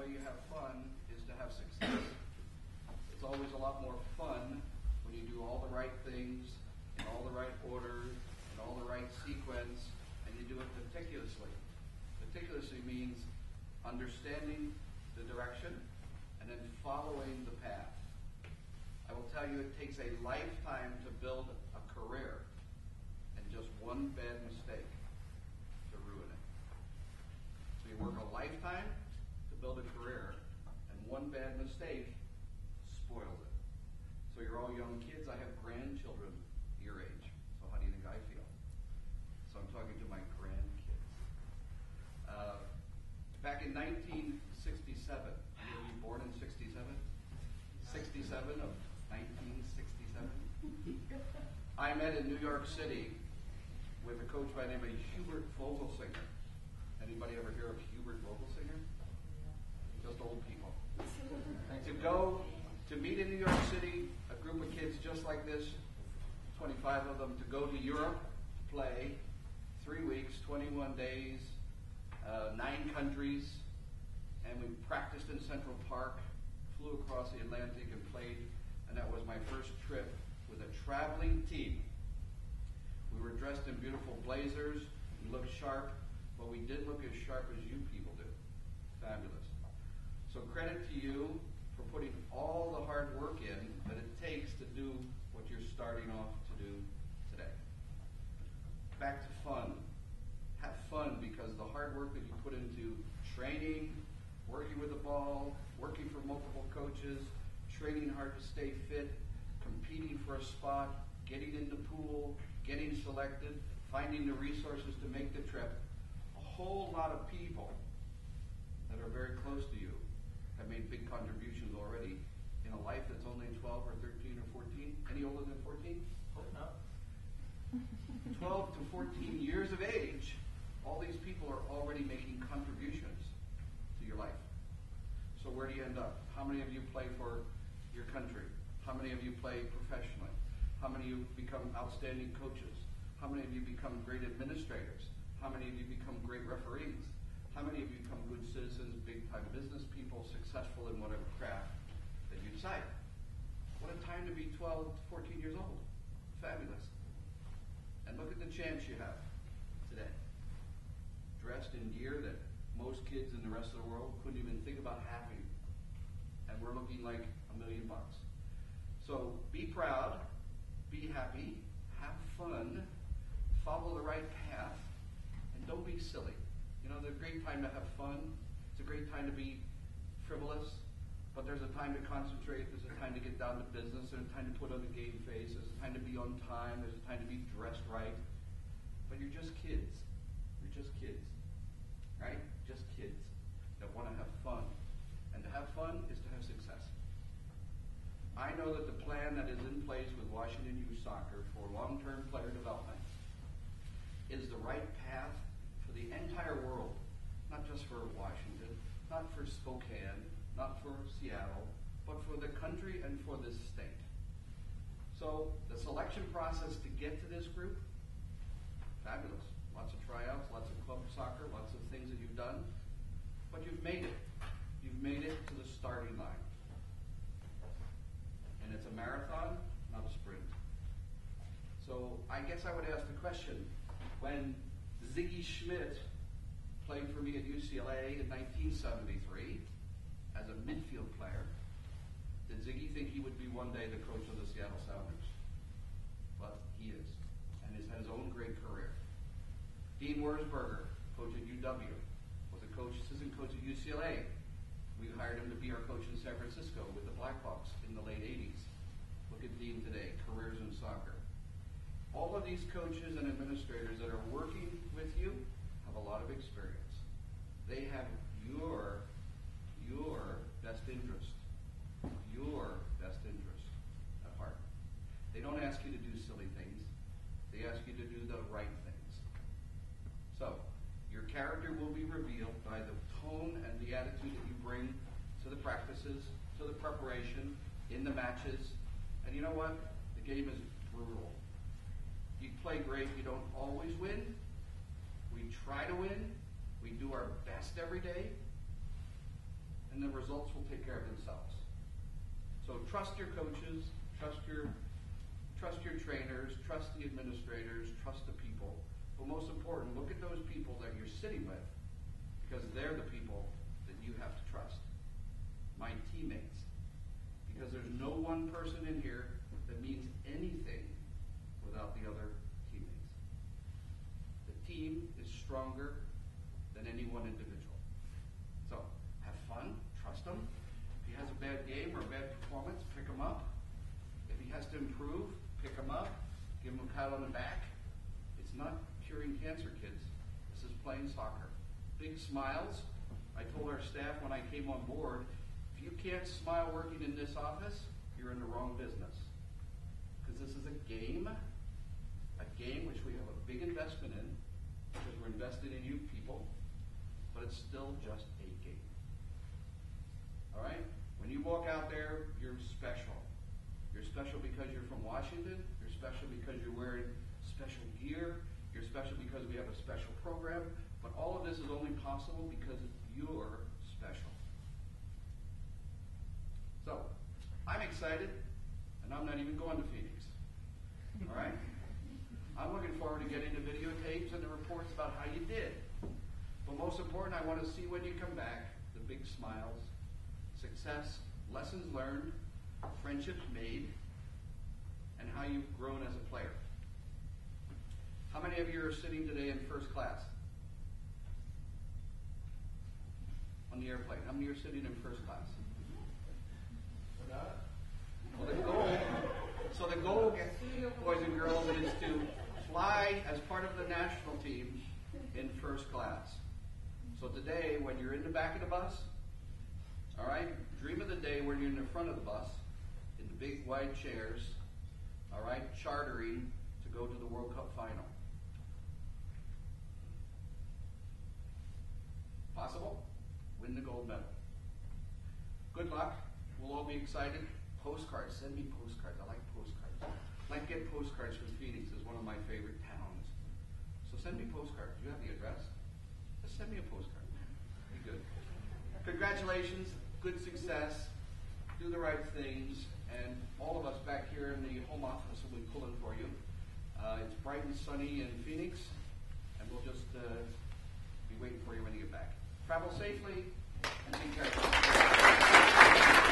way you have fun is to have success. It's always a lot more fun when you do all the right things in all the right order, in all the right sequence, and you do it meticulously. Meticulously means understanding the direction and then following the path. I will tell you it takes a lifetime to build a career, and just one bad mistake to ruin it. So you work a lifetime to build a career, and one bad mistake spoils it. So you're all young kids. I have grandchildren your age. So how do you think I feel? So I'm talking to my grandkids. Back in 1967, were you born in 67? 67 of 1967. I met in New York City with a coach by the name of Hubert Vogelsinger. Anybody ever hear of Hubert Vogelsinger? Just old people. To meet in New York City, a group of kids just like this, 25 of them, to go to Europe to play, 3 weeks, 21 days, 9 countries, and we practiced in Central Park, flew across the Atlantic and played, and that was my first trip with a traveling team. We were dressed in beautiful blazers, we looked sharp, but we didn't look as sharp as you people do. Fabulous. So credit to you for putting all the hard work in that it takes to do what you're starting off to do today. Back to fun. Have fun, because the hard work that you put into training, working with the ball, working for multiple coaches, training hard to stay fit, competing for a spot, getting in the pool, getting selected, finding the resources to make the trip. A whole lot of people that are very close to you have made big contributions already in a life that's only 12 or 13 or 14. Any older than 14? Hope not. 12 to 14 years of age, all these people are already making contributions to your life. So where do you end up? How many of you play for your country? How many of you play professionally? How many of you become outstanding coaches? How many of you become great administrators? How many of you become great referees? How many of you become good citizens, big-time business people, successful in whatever craft that you decide? What a time to be 12 to 14 years old. Fabulous. And look at the chance you have today. Dressed in gear that most kids in the rest of the world couldn't even think about having. And we're looking like $1 million. So be proud, be happy, have fun, follow the right path, and don't be silly. You know, there's a great time to have fun. It's a great time to be frivolous. But there's a time to concentrate. There's a time to get down to business. There's a time to put on the game face. There's a time to be on time. There's a time to be dressed right. But you're just kids. You're just kids. Right? Just kids that want to have fun. And to have fun is to have success. I know that the plan that is in place with Washington Youth Soccer for long-term player development is the right path for the entire world, not just for Washington, not for Spokane, not for Seattle, but for the country and for this state. So the selection process to get to this group, fabulous. Lots of tryouts, lots of club soccer, lots of things that you've done, but you've made it. You've made it to the starting line. And it's a marathon, not a sprint. So I guess I would ask the question, when Ziggy Schmidt played for me at UCLA in 1973 as a midfield player, did Ziggy think he would be one day the coach of the Seattle Sounders? But he is, and has had his own great career. Dean Wurzburger, coach at UW, was a assistant coach at UCLA. We hired him to be our coach in San Francisco with the Blackhawks in the late 80s. Look at Dean today, careers in soccer. All of these coaches and administrators that are working with you have a lot of experience. They have your best interest at heart. They don't ask you to do silly things. They ask you to do the right things. So, your character will be revealed by the tone and the attitude that you bring to the practices, to the preparation, in the matches. And you know what? The game is brutal. You play great, you don't always win. We try to win. We do our best every day. and the results will take care of themselves. So trust your coaches, trust your trainers, trust the administrators, trust the people. But most important, look at those people that you're sitting with, because they're the people that you have to trust. My teammates. Because there's no one person in here that means anything without the other teammates. The team is stronger than any one individual. So, have fun, trust him. If he has a bad game or a bad performance, pick him up. If he has to improve, pick him up, give him a pat on the back. It's not curing cancer, kids. This is playing soccer. Big smiles. I told our staff when I came on board, if you can't smile working in this office, you're in the wrong business. Because this is a game which we have a big investment in, because we're invested in you people, but it's still just a game. All right? When you walk out there, you're special. You're special because you're from Washington. You're special because you're wearing special gear. You're special because we have a special program. But all of this is only possible because you're special. So, I'm excited, and I'm not even going to Phoenix. All right? I'm looking forward to getting the videotapes and the reports about how you did. But most important, I want to see when you come back, the big smiles, success, lessons learned, friendships made, and how you've grown as a player. How many of you are sitting today in first class? On the airplane. How many are sitting in first class? So the goal, boys and girls, is to fly as part of the national team in first class. So today, when you're in the back of the bus, all right, dream of the day when you're in the front of the bus, in the big wide chairs, all right, chartering to go to the World Cup final. Possible? Win the gold medal. Good luck. We'll all be excited. Postcards. Send me postcards. I like postcards. I like to get postcards from Phoenix. It's one of my favorite towns. So send me postcards. Do you have the address? Just send me a postcard. Be good. Congratulations. Good success. Do the right things. And all of us back here in the home office will be pulling for you. It's bright and sunny in Phoenix. And we'll just be waiting for you when you get back. Travel safely and be careful.